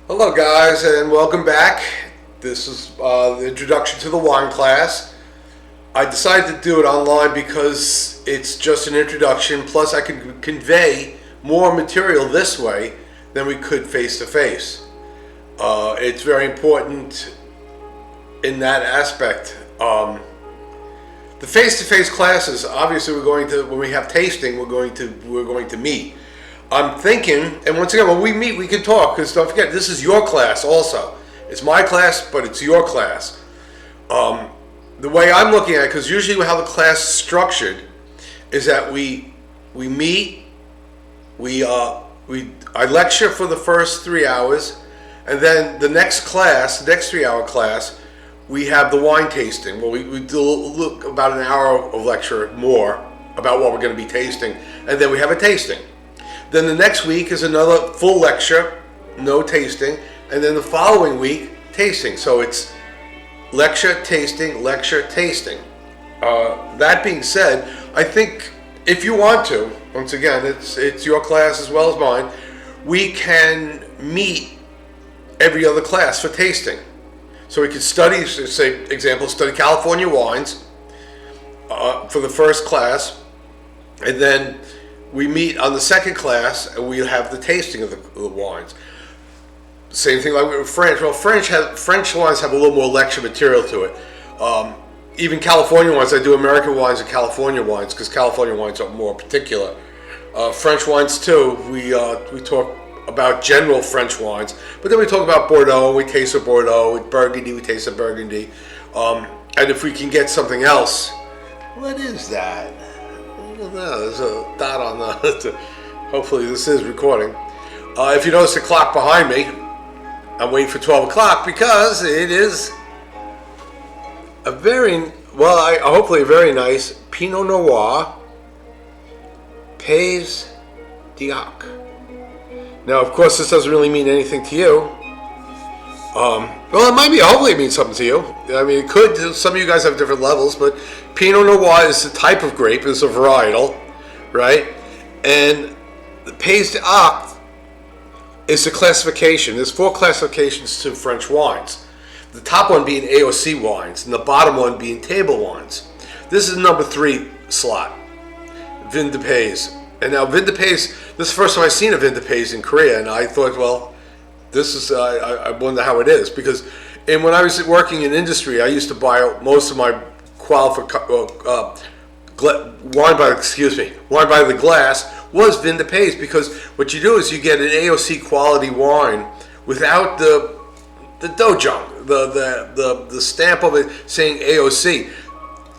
Hello guys and welcome back. This is the introduction to the wine class. I decided to do it online because it's just an introduction, plus I can convey more material this way than we could face to face. It's very important in that aspect. The face-to-face classes, obviously we're going to, when we have tasting, we're going to meet. I'm thinking, and once again, when we meet, we can talk, because don't forget, this is your class also. It's my class, but it's your class. The way I'm looking at it, because usually how the class is structured, is that we meet, I lecture for the first 3 hours, and then the next 3-hour class, we have the wine tasting. Well, we do about an hour of lecture more about what we're going to be tasting, and then we have a tasting. Then the next week is another full lecture, no tasting, and then the following week, tasting. So it's lecture, tasting, lecture, tasting. That being said, I think if you want to, once again, it's your class as well as mine, we can meet every other class for tasting. So we could study, say, example, study California wines for the first class, and then we meet on the second class and we have the tasting of the wines. Same thing like with French. Well, French wines have a little more lecture material to it. Even California wines, I do American wines and California wines because California wines are more particular. French wines too, we talk about general French wines, but then we talk about Bordeaux, we taste a Bordeaux, with Burgundy, we taste a Burgundy. And if we can get something else, what is that? I don't know, there's a dot on the, hopefully this is recording. If you notice the clock behind me, I'm waiting for 12 o'clock because it is a very, hopefully a very nice Pinot Noir Pays d'Oc. Now, of course, this doesn't really mean anything to you. Well, it might be, hopefully it means something to you. I mean, it could, some of you guys have different levels, but Pinot Noir is the type of grape, it's a varietal, right? And the Pays d'Oc is the classification. There's 4 classifications to French wines. The top one being AOC wines, and the bottom one being table wines. This is number 3 slot, Vin de Pays. And now Vin de Pays, this is the first time I've seen a Vin de Pays in Korea, and I thought, well, this is, I wonder how it is, because when I was working in industry, I used to buy most of my wine by the glass was Vin de Pays, because what you do is you get an AOC quality wine without the dojang, the stamp of it saying AOC.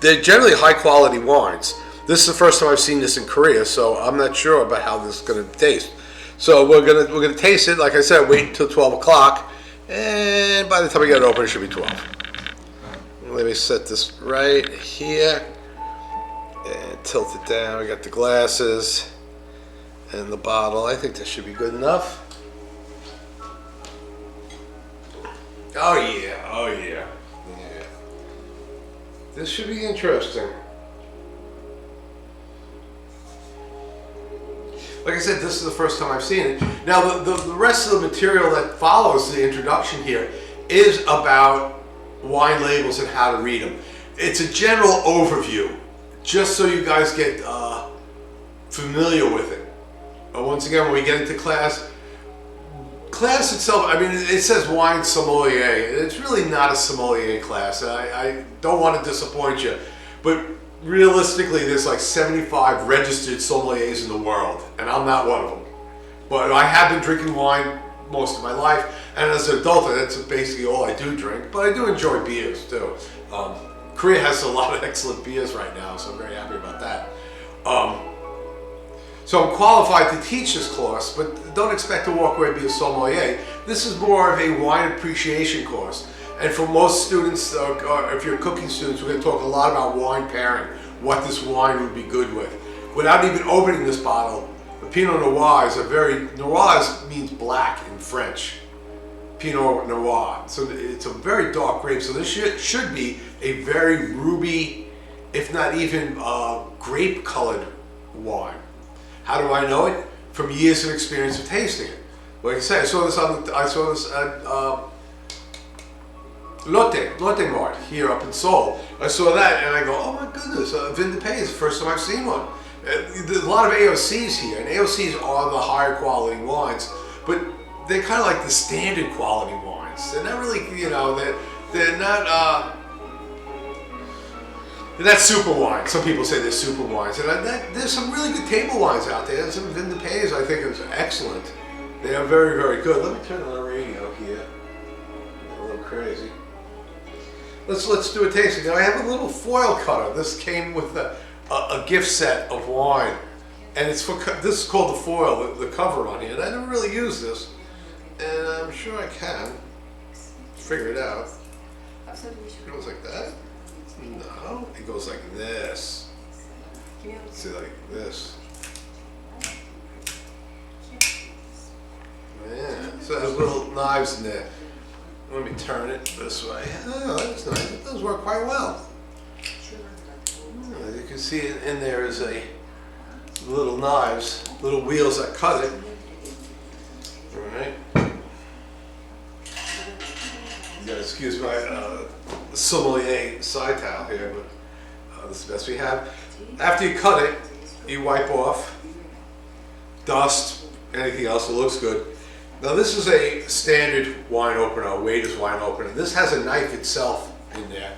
They're generally high quality wines. This is the first time I've seen this in Korea, so I'm not sure about how this is going to taste. So we're gonna taste it. Like I said, wait until 12 o'clock, and by the time we get it open, it should be 12. Let me set this right here and tilt it down. We got the glasses and the bottle. I think this should be good enough. Oh yeah. This should be interesting. Like I said, this is the first time I've seen it. Now, the rest of the material that follows the introduction here is about wine labels and how to read them. It's a general overview, just so you guys get familiar with it. But once again, when we get into class itself, I mean, it says wine sommelier. It's really not a sommelier class. I don't want to disappoint you, but realistically, there's like 75 registered sommeliers in the world, and I'm not one of them. But I have been drinking wine most of my life, and as an adult, that's basically all I do drink. But I do enjoy beers too. Korea has a lot of excellent beers right now, so I'm very happy about that. So I'm qualified to teach this course, but don't expect to walk away and be a sommelier. This is more of a wine appreciation course. And for most students, if you're cooking students, we're going to talk a lot about wine pairing, what this wine would be good with. Without even opening this bottle, the Pinot Noir noir means black in French. Pinot Noir. So it's a very dark grape. So this should be a very ruby, if not even grape colored wine. How do I know it? From years of experience of tasting it. Like I said, I saw this at Lotte Mart here up in Seoul. I saw that and I go, oh my goodness, Vin de Pay is the first time I've seen one. There's a lot of AOCs here, and AOCs are the higher quality wines, but they're kind of like the standard quality wines. They're not really, you know, they're not super wines. Some people say they're super wines, and there's some really good table wines out there. Some Vin de Pays I think is excellent. They are very, very good. Let me turn on the radio here. A little crazy. Let's do a tasting. Now I have a little foil cutter. This came with a gift set of wine, and it's for this is called the foil, the cover on here. And I never really use this, and I'm sure I can figure it out. It goes like that. No, it goes like this. See, like this. Yeah, so it has little knives in there. Let me turn it this way. Oh, that's nice. It does work quite well. As you can see in there is a little knives, little wheels that cut it. All right. You gotta excuse my sommelier side towel here, but this is the best we have. After you cut it, you wipe off dust, anything else that looks good. Now this is a standard wine opener, a waiter's wine opener. This has a knife itself in there,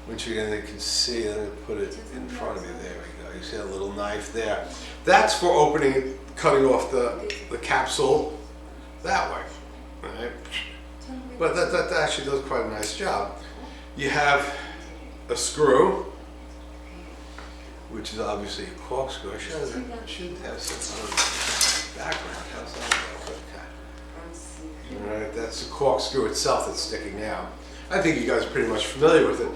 which you can see. Let me put it in front of you. There we go. You see a little knife there. That's for opening, cutting off the capsule that way. Right? But that actually does quite a nice job. You have a screw, which is obviously a corkscrew. I should have some background. How's that? All right, that's the corkscrew itself that's sticking out. I think you guys are pretty much familiar with it.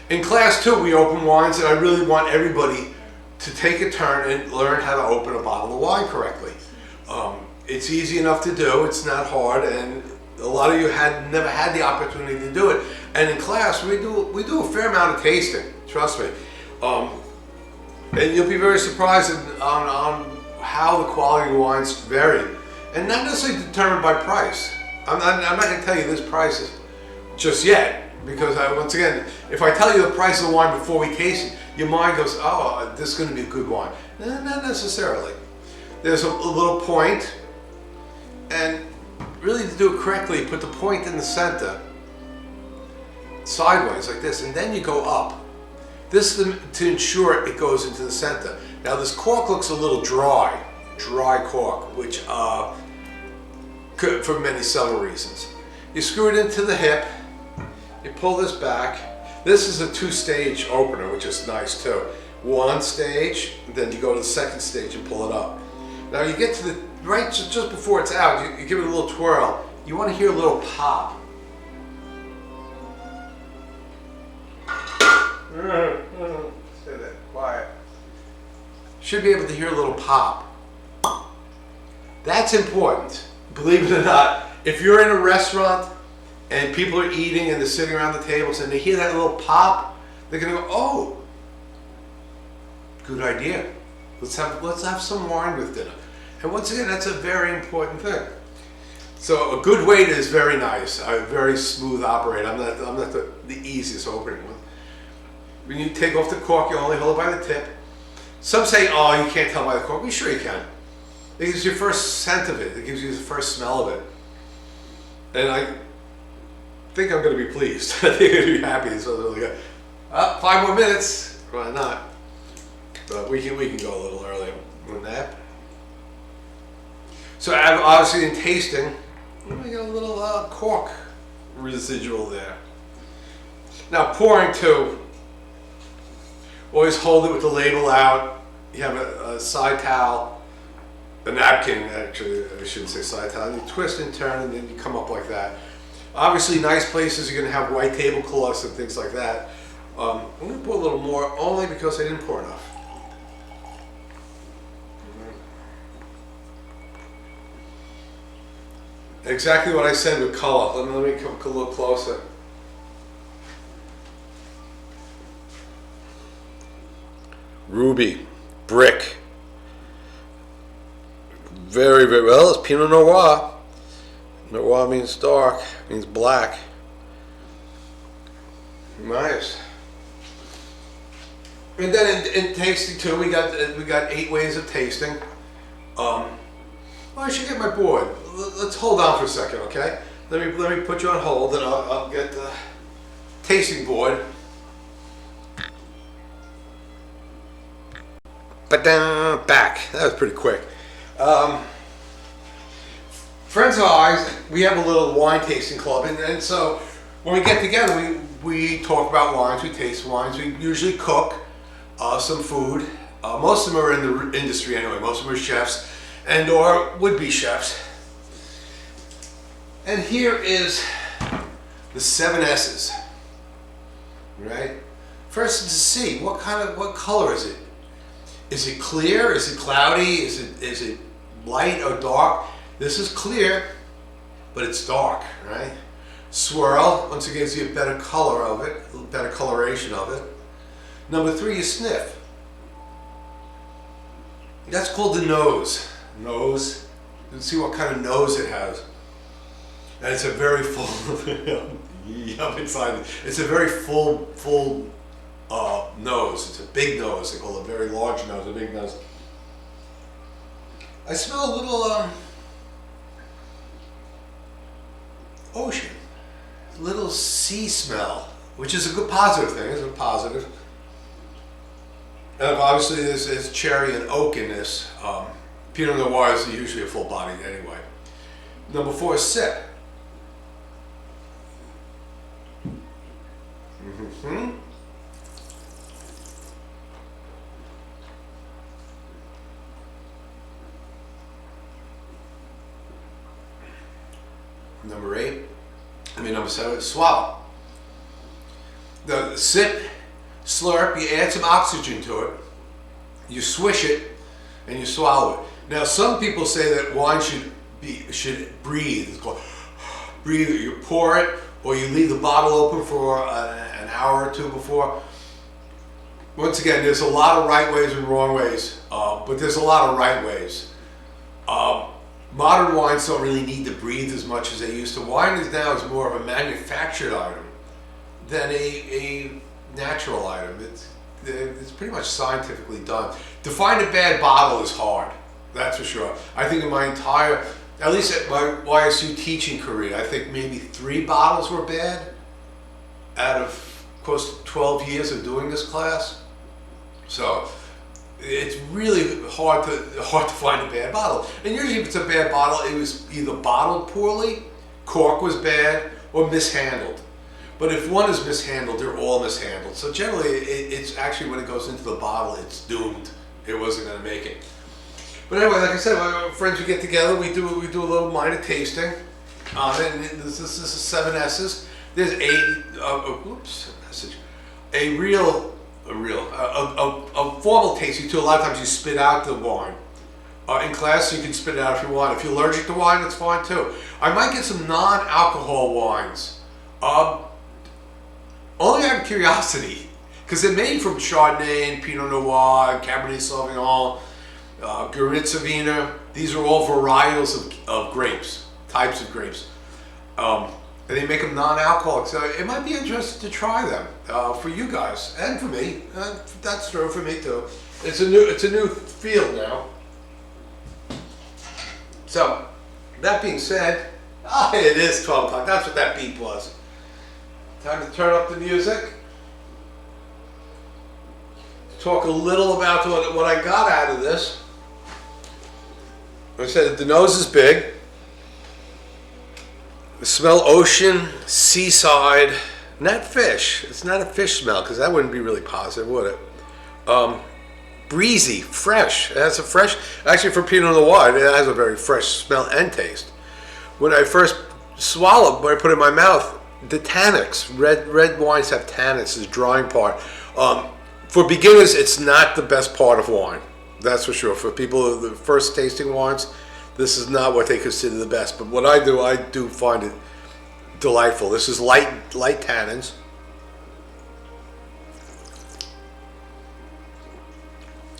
In class 2, we open wines, and I really want everybody to take a turn and learn how to open a bottle of wine correctly. It's easy enough to do. It's not hard, and a lot of you never had the opportunity to do it. And in class, we do a fair amount of tasting. Trust me. And you'll be very surprised on how the quality of wines vary. And not necessarily determined by price. I'm not going to tell you this price is just yet, because once again, if I tell you the price of the wine before we taste it, your mind goes, oh, this is going to be a good wine. Not necessarily. There's a little point, and really to do it correctly, put the point in the center, sideways like this, and then you go up. This is to ensure it goes into the center. Now this cork looks a little dry cork, which for many several reasons. You screw it into the hip, you pull this back. This is a 2-stage opener, which is nice too. One stage, then you go to the second stage and pull it up. Now you get to the, right just before it's out, you give it a little twirl. You want to hear a little pop. Say that quiet. Should be able to hear a little pop. That's important, believe it or not. If you're in a restaurant and people are eating and they're sitting around the tables and they hear that little pop, they're gonna go, oh, good idea. Let's have some wine with dinner. And once again, that's a very important thing. So a good waiter is very nice, a very smooth operator. I'm not the easiest opening one. When you take off the cork, you only hold it by the tip. Some say, oh, you can't tell by the cork. Well, sure you can. It gives you the first scent of it. It gives you the first smell of it. And I think I'm going to be pleased. I think I'm going to be happy. So really good. 5 more minutes. Why not? But we can go a little earlier than that. So obviously in tasting, we got a little cork residual there. Now pouring too. Always hold it with the label out. You have a side towel, a napkin, actually, I shouldn't say side towel. You twist and turn and then you come up like that. Obviously nice places you're going to have white tablecloths and things like that. I'm going to put a little more only because I didn't pour enough. Exactly what I said with color. Let me come a little closer. Ruby, brick, Very, very well. It's Pinot Noir. Noir means dark, means black. Nice. And then in tasting too, we got 8 ways of tasting. Well, I should get my board. Let's hold on for a second, okay? Let me put you on hold, and I'll get the tasting board. But then back. That was pretty quick. Friends of ours, we have a little wine tasting club, and so when we get together, we talk about wines, we taste wines, we usually cook some food. Most of them are in the industry anyway. Most of them are chefs and or would-be chefs. And here is the 7 S's. Right? First, to see what color is it? Is it clear? Is it cloudy? Is it light or dark? This is clear, but it's dark, right? Swirl, once again, gives you a better color of it, a better coloration of it. Number 3, you sniff. That's called the nose. Nose. You can see what kind of nose it has. And it's a very full, inside. It's a very full nose. It's a big nose. They call it a very large nose, a big nose. I smell a little ocean, a little sea smell, which is a good positive thing. It's a positive. And obviously there's cherry and oak in this. Pinot Noir is usually a full body anyway. Number 4 is sip. Mm-hmm. Number 7, swallow. The sip, slurp, you add some oxygen to it, you swish it, and you swallow it. Now, some people say that wine should breathe. It's called breathe. You pour it, or you leave the bottle open for an hour or 2 before. Once again, there's a lot of right ways and wrong ways, but there's a lot of right ways. Modern wines don't really need to breathe as much as they used to. Wine is now more of a manufactured item than a natural item. It's pretty much scientifically done. To find a bad bottle is hard, that's for sure. I think in my entire, at least at my YSU teaching career, I think maybe 3 bottles were bad out of close to 12 years of doing this class. So it's really hard to find a bad bottle. And usually if it's a bad bottle, it was either bottled poorly, cork was bad, or mishandled. But if one is mishandled, they're all mishandled. So generally, it's actually when it goes into the bottle, it's doomed. It wasn't going to make it. But anyway, like I said, my friends, we get together, we do a little minor tasting. And this is 7 S's. There's a formal tasting too. A lot of times you spit out the wine. In class, you can spit it out if you want. If you're allergic to wine, that's fine too. I might get some non-alcohol wines. Only out of curiosity, because they're made from Chardonnay and Pinot Noir, Cabernet Sauvignon, Gewürztraminer. These are all varietals of grapes, types of grapes. And they make them non-alcoholic, so it might be interesting to try them for you guys and for me. That's true for me too. It's a new field now. So that being said, it is 12 o'clock. That's what that beep was. Time to turn up the music. Talk a little about what I got out of this. Like I said, the nose is big. Smell ocean, seaside, not fish. It's not a fish smell because that wouldn't be really positive, would it? Breezy, fresh. It has a fresh, actually for Pinot Noir, it has a very fresh smell and taste. When I first swallowed, when I put it in my mouth, the tannins, red wines have tannins, this drying part. For beginners, it's not the best part of wine. That's for sure. For people the first tasting wines, this is not what they consider the best. But what I do find it delightful. This is light tannins.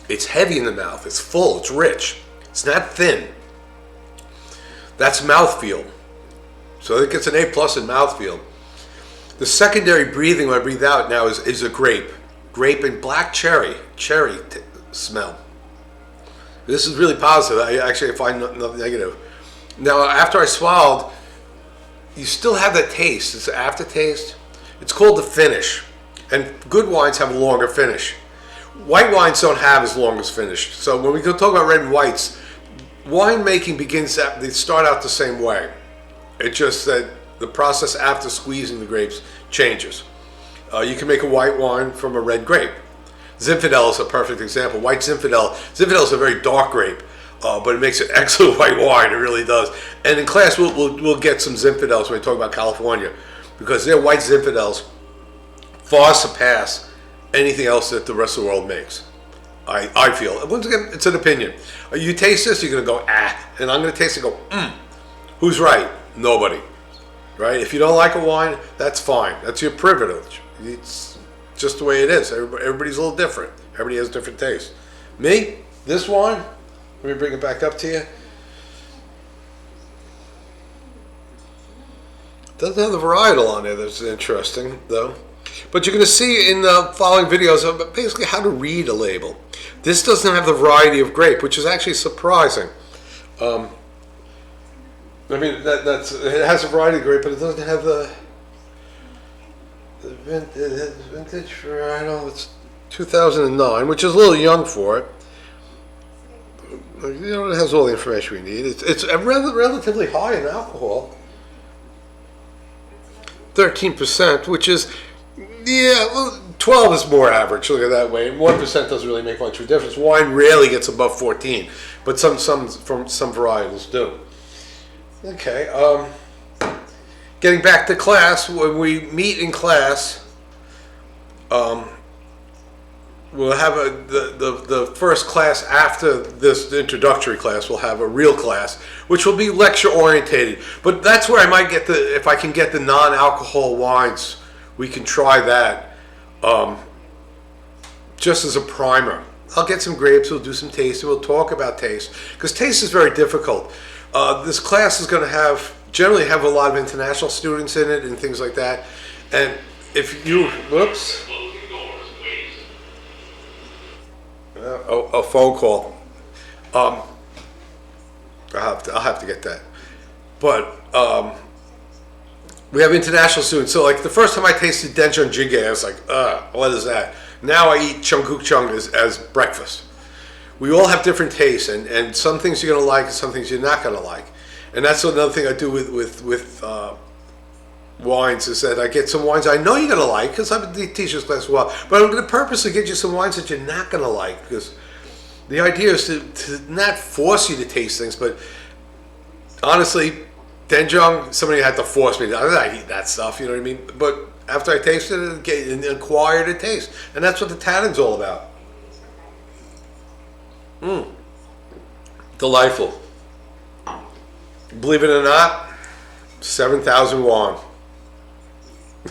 It's heavy in the mouth. It's full. It's rich. It's not thin. That's mouthfeel. So it gets an A plus in mouthfeel. The secondary breathing when I breathe out now is a grape. Grape and black cherry smell. This is really positive. I find nothing negative. Now, after I swallowed, you still have that taste. It's an aftertaste. It's called the finish. And good wines have a longer finish. White wines don't have as long as finish. So when we go talk about red and whites, winemaking they start out the same way. It's just that the process after squeezing the grapes changes. You can make a white wine from a red grape. Zinfandel is a perfect example. White Zinfandel. Zinfandel is a very dark grape, but it makes an excellent white wine. It really does. And in class, we'll get some Zinfandels when we talk about California, because their white Zinfandels far surpass anything else that the rest of the world makes. I feel. Once again, it's an opinion. You taste this, you're going to go, and I'm going to taste it and go, Who's right? Nobody. Right? If you don't like a wine, that's fine. That's your privilege. It's just the way it is. Everybody's a little different. Everybody has different tastes. Me, this wine, let me bring it back up to you. Doesn't have the varietal on there. That's interesting, though. But you're going to see in the following videos of basically how to read a label. This doesn't have the variety of grape, which is actually surprising. I mean, it has a variety of grape, but it doesn't have the vintage varietal. It's 2009, which is a little young for it. You know, it has all the information we need. It's relatively high in alcohol. 13%, which is, 12 is more average. Look at it that way. 1% doesn't really make much of a difference. Wine rarely gets above 14, but some varietals do. Okay. Getting back to class, when we meet in class, we'll have the first class after this introductory class. We'll have a real class, which will be lecture orientated. But that's where I might get if I can get the non-alcohol wines, we can try that just as a primer. I'll get some grapes. We'll do some tasting. We'll talk about taste, because taste is very difficult. This class is going to generally have a lot of international students in it and things like that. And if you, whoops. A phone call. I'll have to get that. But we have international students. So like the first time I tasted Denjang Jjigae, I was like, what is that? Now I eat Cheonggukjeong as breakfast. We all have different tastes, and some things you're going to like and some things you're not going to like. And that's another thing I do with wines, is that I get some wines I know you're going to like, because I've been teaching this class for a while, but I'm going to purposely get you some wines that you're not going to like, because the idea is to not force you to taste things, but honestly, Denjang, somebody had to force me. I eat that stuff, you know what I mean? But after I tasted it, and acquired a taste. And that's what the tanning's all about. Delightful. Believe it or not, 7,000 won.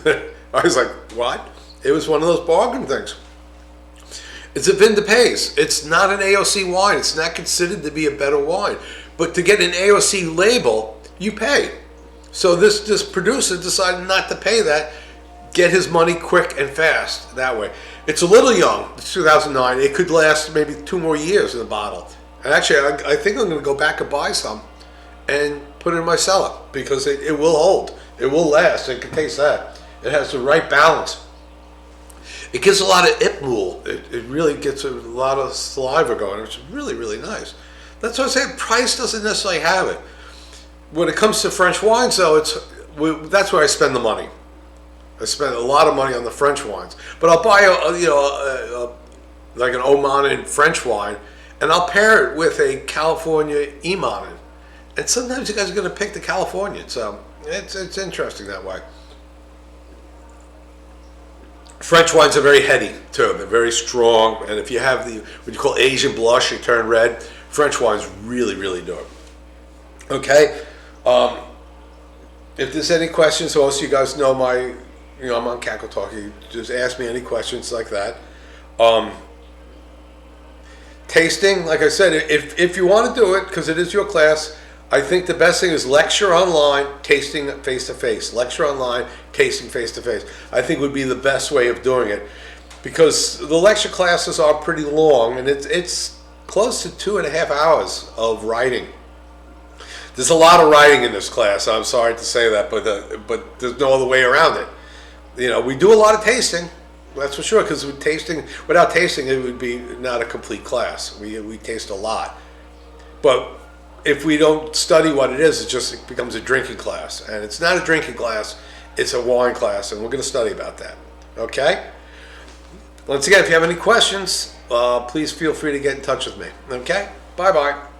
I was like, what? It was one of those bargain things. It's a vin de pays. It's not an AOC wine. It's not considered to be a better wine. But to get an AOC label, you pay. So this producer decided not to pay that, get his money quick and fast that way. It's a little young. It's 2009. It could last maybe 2 more years in the bottle. And actually, I think I'm going to go back and buy some and put it in my cellar, because it will hold. It will last. I can taste that. It has the right balance. It gives a lot of ipmul. It really gets a lot of saliva going, which is really, really nice. That's what I say. Price doesn't necessarily have it. When it comes to French wines, though, that's where I spend the money. I spend a lot of money on the French wines. But I'll buy like an Omanin French wine, and I'll pair it with a California Emanin. And sometimes you guys are going to pick the Californian. So it's interesting that way. French wines are very heady too. They're very strong, and if you have what you call Asian blush, you turn red. French wines really, really do. Okay. If there's any questions, most of you guys know I'm on Cackle Talk. You just ask me any questions like that. Tasting, like I said, if you want to do it, because it is your class, I think the best thing is lecture online, tasting face to face. Lecture online, tasting face to face. I think would be the best way of doing it, because the lecture classes are pretty long, and it's close to 2.5 hours of writing. There's a lot of writing in this class. I'm sorry to say that, but there's no other way around it. You know, we do a lot of tasting, that's for sure, because without tasting, it would be not a complete class. We taste a lot. But if we don't study what it is, it becomes a drinking class. And it's not a drinking class, it's a wine class, and we're going to study about that. Okay? Once again, if you have any questions, please feel free to get in touch with me. Okay? Bye-bye.